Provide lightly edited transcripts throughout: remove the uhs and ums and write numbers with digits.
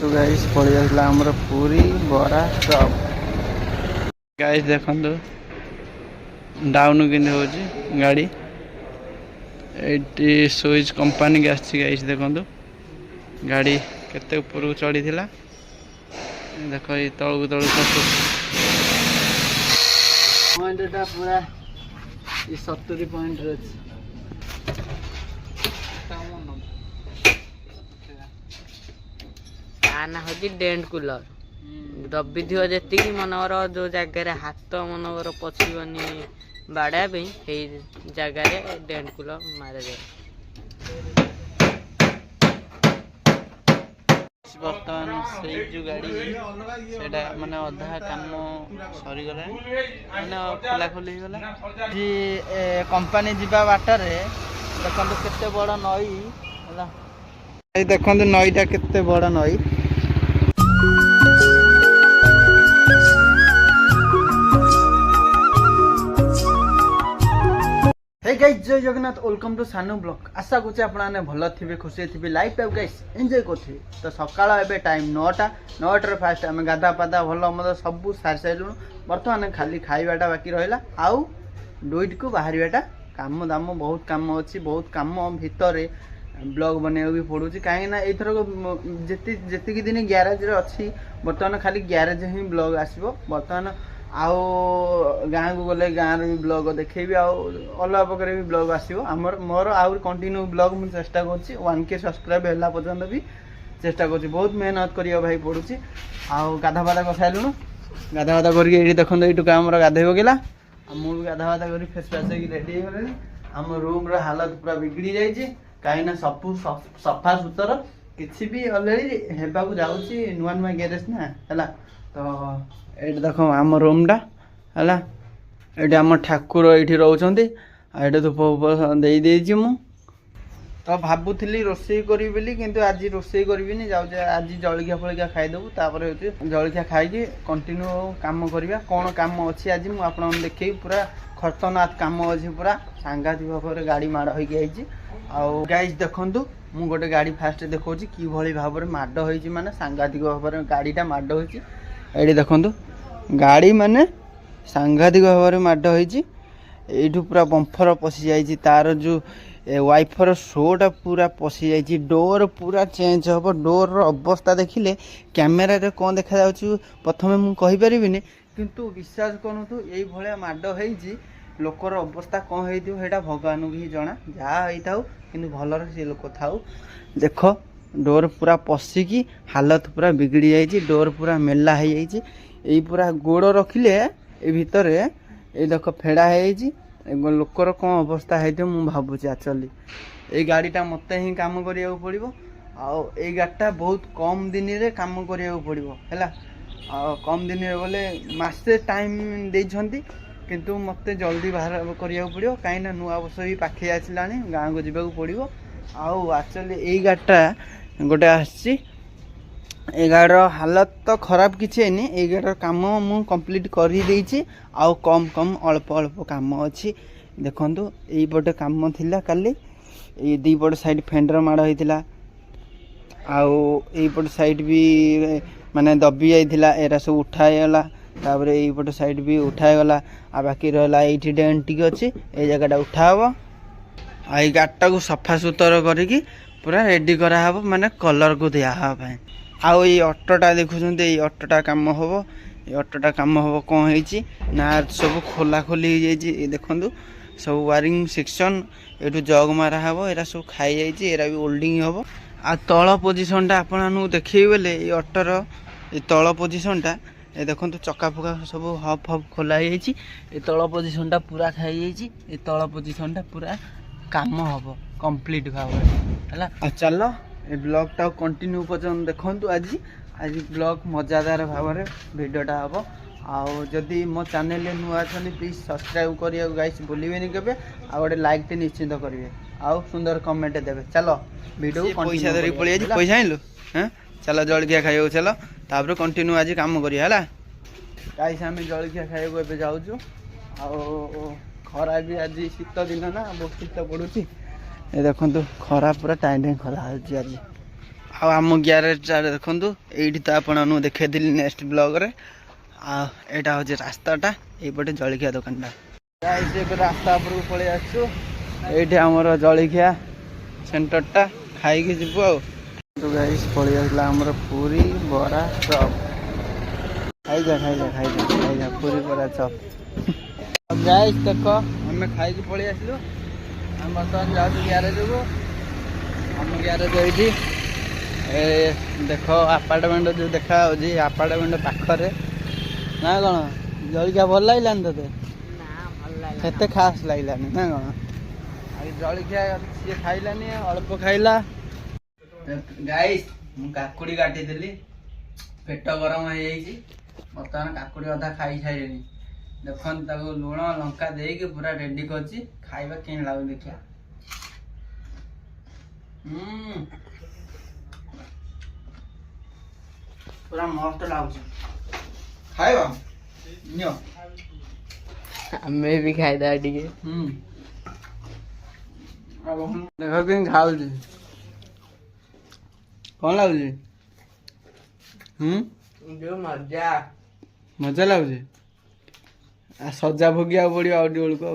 तो गाइस पड़ी जाता आमर पूरी बरा चप गाइस देखो डाउन कि गाड़ी ये सुइज कंपनी की गाइस देखो गाड़ी केते ऊपर को चढ़ी थिला देखो ये तळु तळु पॉइंटटा पूरा ये 70 पॉइंट रे आना होची डेंट कूलर दबी थी जी मनवर जो जगह हाथ मनवर पशिबनी बाड़ा जगार डेंट कूलर मारे जाए बर्तमान से जो गाड़ी सेटा माने अधा काम सरी गला माने खोला खोली गला जी कंपनी जीवा बाटर देखो केते बड़ नई हला देखो नईटा केते बड़ नई हे गाइस जय जगन्नाथ वेलकम टू सानू ब्लॉग आशा करुचे आपने भल थे खुशी थे लाइफ टाइम गाइस एंजॉय करते तो सकाळ एबे टाइम 9टा फास्ट आम गाधा पादा भल मद सब सारी सारूँ बर्तमान खाली खाइबाटा बाकी रहा आउ डुईट को बाहरटा काम दाम बहुत काम अच्छी बहुत काम भितर ब्लॉग बनवाक भी पड़ू कहीं जी दिन ग्यारेज अच्छी बर्तमान खाली ग्यारेज ही ब्लॉग आसो बर्तमान आउ गाँ को गले गाँव भी ब्लॉग देखेबी अलग प्रकार भी ब्लॉग आसो आमर मोर आउ कंटिन्यू ब्लॉग मुझे चेष्टा कर 1K सब्सक्राइब है पर्यटन भी चेष्टा कर बहुत मेहनत करा भाई पड़ुची आउ गाधा बाधा कर सारूँ गाधा बाधा करके देखो ये टुका आम गाधे पकेला मुझे गाधा बाधा कर फेस फास रेडी हो आम रूम हालत पूरा बिगड़ी जाइए कहीं सब सफा सुतर किसी भी अलरेडी हेबाकू जाऊँगी नुआ नुआ ग्यारेज ना है तो ये देख आम रूमटा है ये आम ठाकुर ये रोचे ये धूप दे मु तो भावुली रोसे करी किंतु आज रोसे करी जाऊे आज जलखिया फलखिया खाईदेबू तापर जलखिया खाई कंटिन्यू काम करवा कौन काम अच्छी आज मुझे देखी पूरा खतरनाक काम अच्छी पूरा सांघातिक भाव में गाड़ी माड़ होगी आउ गाइस देखु मु गोटे गाड़ी फास्ट देखा कि भाव में माड़ हो माने सांघातिक भाव में गाड़ीटा माड़ हो देखु गाड़ी माने सांघातिक भाव में माड़ हो पूरा बम्फर पशि जाइए तार जो वाइफर शोटा पूरा पशि जाइए डोर पूरा चेंज हम डोर अवस्था देखिले कैमेरा रे कौन देखा जाउछु प्रथमे मु कहि परिबिनी किंतु विश्वास करूँ यही भाया माड़ हो लोकर अवस्था कौन होता भगवान को ही जना जहाँ होता कि भलर से लोक थाऊ देख डोर पूरा पशिकी हालत पूरा बिगड़ी जाइए डोर पूरा मेला हो जाइए यही पूरा गोड़ रखिले ये भितर ये देख फेड़ा हो लोकर कौन अवस्था है मुझे भावुची एक्चुअली ये गाड़ीटा मत ही काम करा पड़ो आउ ये गाड़ीटा बहुत कम दिन रे काम करा पड़ो है कम दिन बोले मसे टाइम देइछंती किंतु मत जल्दी बाहर करा पड़ो कहीं नुआ वर्ष भी पाखे आसला गाँव को जावाक पड़ो आउ एक्चुअली यही गाड़ीटा गोटे आसी गाड़ीर हालत तो खराब किसी है ये गाड़ीर काम मु कंप्लीट कर आउ कम कम अल्प अल्प काम अच्छी देखु यहीपटे काम थिला काली ये दीपट साइड फेंडर माड़ होता आउ यहीपट साइड भी माने दबी जाइला एरा सब उठागला तापर यहीपट साइड भी उठागला आ बाकी रहा ये डेंट टी अच्छी ये जगह उठा हे आ गाड़ीटा को सफा सुतर करके पूरा रेडी कराहब माने कलर को दियाहे आउ ये ऑटोटा देखुं ये ऑटोटा काम हम ये ऑटोटा काम हम कौन है ना सब खोला खोली हो जाए देखु सब वायरिंग सेक्शन ये जग मारा हे एरा सब खाई जाइए एरा भी ओल्डिंग हम आ तल पोजिशनटा आपन देखिए बेले ये ऑटोर ये तल पोजिशनटा ये देखो चक्का फका सब हफ हफ खोला ये तल पोजिशनटा पूरा खाई ये तल पोजिशनटा पूरा काम हम कंप्लीट भाव है चलो ये ब्लॉगटा कंटिन्यू पर्यटन देखु आज आज ब्लॉग मजादार भाव में भिडटा हम आउ जदि मो चैनल नुआ अच्छे प्लीज सब्सक्राइब करिए गाइस भूलिए के आ गोटे लाइक टे निश्चिंत करेंगे आउ सुंदर कमेंट देवे चलो वीडियो पैसा धरिक पड़े पैसा आइलु हाँ चलो जलखिया खाइबा चलो तापर कंटिन्यू आज काम करिया है गाइस आम जलखिया खाइबा जाऊँ आउ खरा भी आज शीत दिन ना बहुत शीत पड़ुची ये देखो खरा पूरा टाइम टाइम खरा आज आम ग्यारेज देखु ये तो आपको देखी नेक्स्ट ब्लॉग रे यहाँ हूँ रास्ताटा ये जलखिया दुकानटा रास्ता उपरको पलि आसु ये आमर जलखिया सेंटरटा खाई जीवु आ गाइस पलि आसला आमर पूरी बरा चप खाइजा खाइजा खाइजा खाइजा पूरी बरा चप गाइस देख आम खाई पलि आसलु आम बर्तमान जाऊँ ग्यारेज को आम ग्यारेज ये देख आपार्टमेंट जो देखा आपार्टमेंट पाखरे ना कौन जलखिया भल लगे तेते केते खास लगलानी ना कौन जलखिया सी खाइलानी अल्प खाइला गाइस मु काकुड़ी काटी पेट गरम हो जाइए बर्तमान काकुड़ी अधा खाई सारे देखन लुण लंका देके पूरा रेडी कर खाइबा केन लागु देखिया पूरा मस्त लागुଛି खाइबा नियो हमें भी खाइदा ଟିକେ अब हम देखो कि खाउछी कौन लागुଛି जो मजा मजा लागुଛି आ सजा भोगिया पड़ियो आउटी बेलको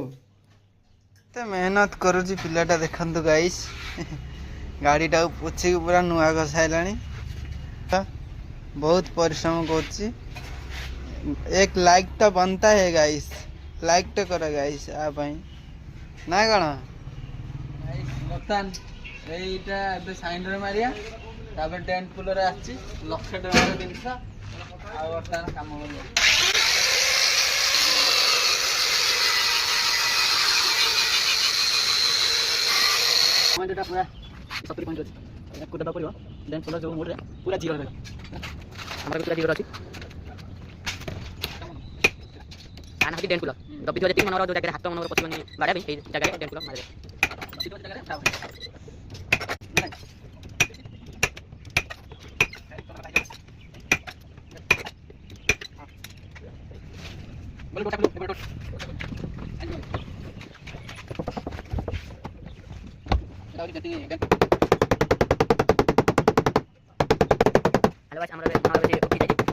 ते मेहनत करूची पिलाटा देखंतु गाइस गाड़ीटा पोछी के पूरा नुआ घसाइलानी बहुत परिश्रम करची एक लाइक तो बनता है गाइस लाइक तो करो गाइस आप ना कौन बर्तमान यहीटा ए साइन रे मारिया टेंट पुलर आछि लक्ष टकर जिनस आ बर्तमान काम कर पूरा 70 पॉइंट अछि कोटा पड़ियो टेंट पुलर जो मोड रे पूरा जीरो रे हमरा पूरा जीरो अछि काना हती टेंट पुलर दबि दियो जति मनर जो जगह हाथ मनर पछिबनी बाडा बे ए जगह टेंट पुलर मारे सीधो जगह रे बोल गोटा बोल गोटा दाउरी जति हेलो गाइस हमरा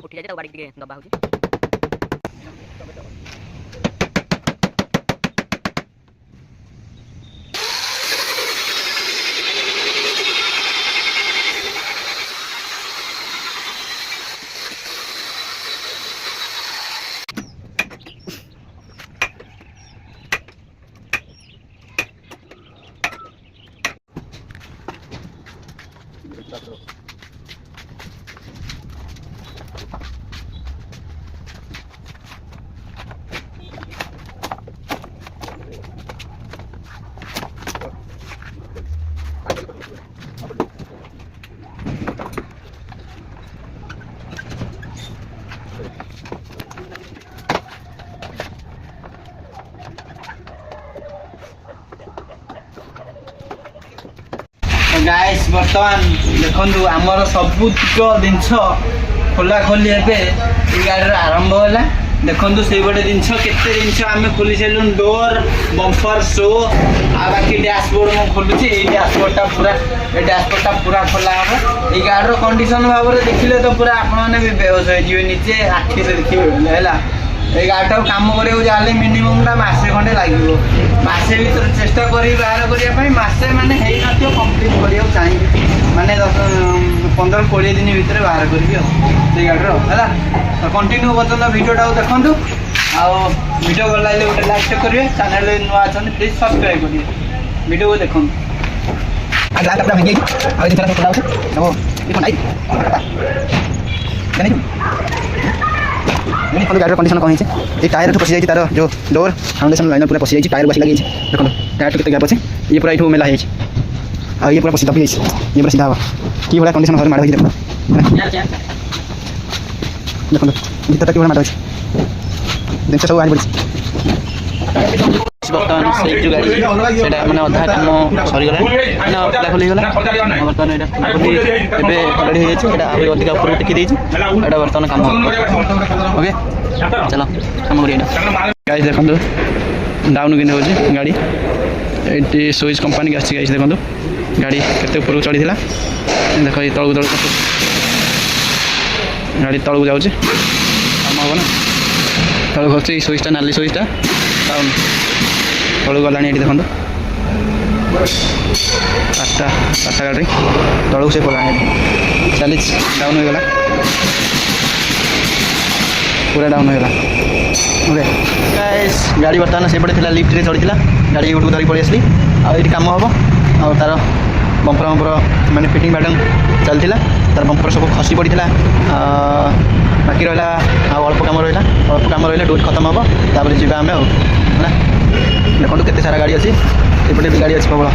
उठी जाय गाड़ी के दबा होची गाइस बर्तमान देखु आमर सबुत जिनस खोला खोली हे गाड़ी आरंभ है देखु से गोटे जिनस केते जिनस आम खोली सारू डोर बम्पर शो आ बाकी डैशबोर्ड मु खोलुची ए डैशबोर्डटा पूरा खोला हम ये गाड़ी कंडीशन भाव में देखिले तो पूरा आपने भी बेहोश हो निजे आखि से देखिए है ये गाड़ीटा कम कराया मिनिमम मसे खंडे लगे मसे भर चेष्टा कर बाहर करने मसे माने कम्प्लीट करा चाहिए माने 15-20 दिन भितर बाहर करी गाड़ी है कंटिन्यू पर्यटन भिडियोटा देखु भिडियो भल लगे गोटे लाइक करेंगे चैनल नुआ अच्छा प्लीज सब्सक्राइब करेंगे भिडियो को देखो गाड़ी कंडीशन कौन है टायर पशि जाइए तार जो डोर फाउंडेशन लाइन पूरा पशि जाइए टायर बस लगे देखो टायर तो गैप अच्छे ये पूरा ये मेला है ये पूरा पशि दबी ये पूरा सीधा कि भाया कंडीशन घर माड़ देखो देखो भीतर कि भाया माड़ जिन सब आज पड़ी बर्तमान से जो गाड़ी मैंने अधा कम सरीगला मैंने खोली गला बर्तमान यहाँ रेडी हो अधिक ऊपर टेकी देती बर्तमान कम ओके चलो कम कर गाइस देखो डाउन कि गाड़ी ये स्विच कंपनी की आसी गाइस देखो गाड़ी केते ऊपर चढ़ी देख ये तलू तलू गाड़ी तलू जाऊँ कम हम ना तलू खसुची सुइचटा नाली सुइचटा डाउन तलू गला ये देखो आठटा गाड़ी तलू से पड़ा चली डाउन हो गला पूरा डाउन हो गला ओके गाइस गाड़ी बर्तमान से पड़े लिफ्ट रे चढ़ी गाड़ी गोटे धरी पड़ी आसली आठ कम हम आ तार बंपर बंपर माने फिटिंग पैटर्न चलती तार बंपर सब खसी पड़ी बाकी रहा अल्प कम रहा डोज खत्म हम तापर जी आम है देखो केते सारा गाड़ी अच्छी एपटे भी गाड़ी अच्छी प्रबल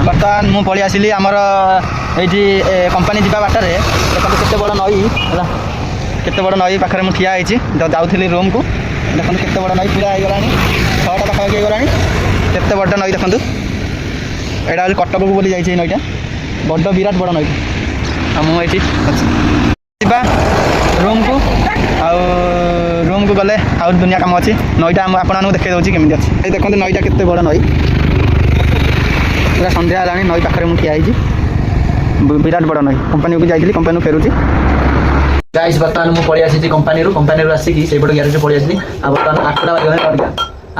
बर्तमान मुझे पलि आसली आमर ये कंपानी जावा बाटर देखो केते बड़ नई है केते बड़ नई पाखे मुझे ठिया जाऊँगी रूम को देखो केते बड़ नई पूरा होगा 6टा पाखापाखि होगा केते बड़ नई देखो यहाँ कटक को बोली जाइए नईटा बड़ विराट बड़ नई मुझे रूम को रूम को गले आउ दुनिया कम अच्छी नईटा आपको देखे दूसरी केमी अच्छी देखते नईटा केते बड़ नई पूरा सन्ध्या है नई पाखे मुझे ठिया विराट बड़ नई कंपानी को जाइए कंपानी फेरुची गाइस बर्तमान मुझे पलि आसी कंपानी आसिक से ग्यारेज पलि आसली बर्तमान 8टा बाजिगला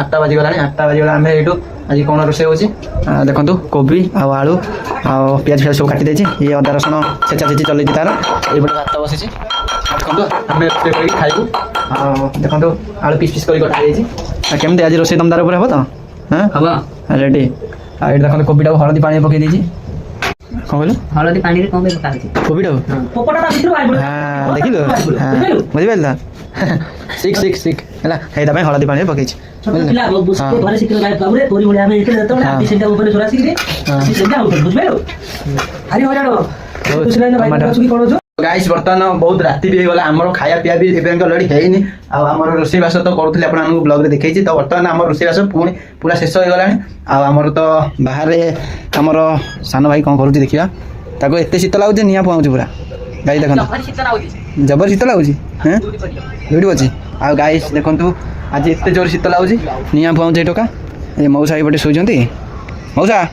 8टा बाजिगला 8टा बाजिगला आम यू आज कौन रोसे हो देखो कोबी आलू पियाज फियाज सब काटी ये अदा रसुण छेचा छेची चलती तार ये भात बसी देखो आम रोसे कर खाइबू देखो आलू पिस पिस कर कटा केमती आज रोसे दमदार उपर हम तो हाँ रेडी ये देखो कोबीटा हलदी पानी पकई देती कौन कहल हलदी पानी रे कम पका कोबीटा हाँ देखिल बुझिपार सिक सिक सिक है हलदी पानी पकई गाइस बर्तमान बहुत राति भी होगा आमर खाया पिया भी एवं अलरेडी है आमर रोषेईवास तो करूँ आपको ब्लॉग रे देखी तो बर्तमान आम रोषेईवास पुणी पूरा शेष हो गला आमर तो बाहर आमर सान भाई कौन करुँ देखा ताको एत शीत लगुच निआ पहुँच पूरा गाई देख जबर शीत लगुच हाँ ड्यूटी अच्छी आ गाइस देखु आज एत जोर शीत लगुच निआ पहुँच टोका ये मौसा ये शोचती मौसा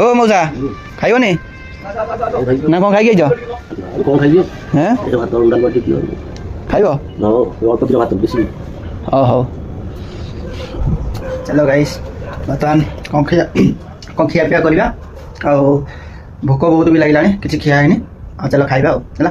ओ मौसा खाइबनी ना कौन खाई खाइब हो चलो गाइस बर्तमान कौन खिया पिया करवा भोक बहुत भी लगे कि खिया है चलो खाइबा है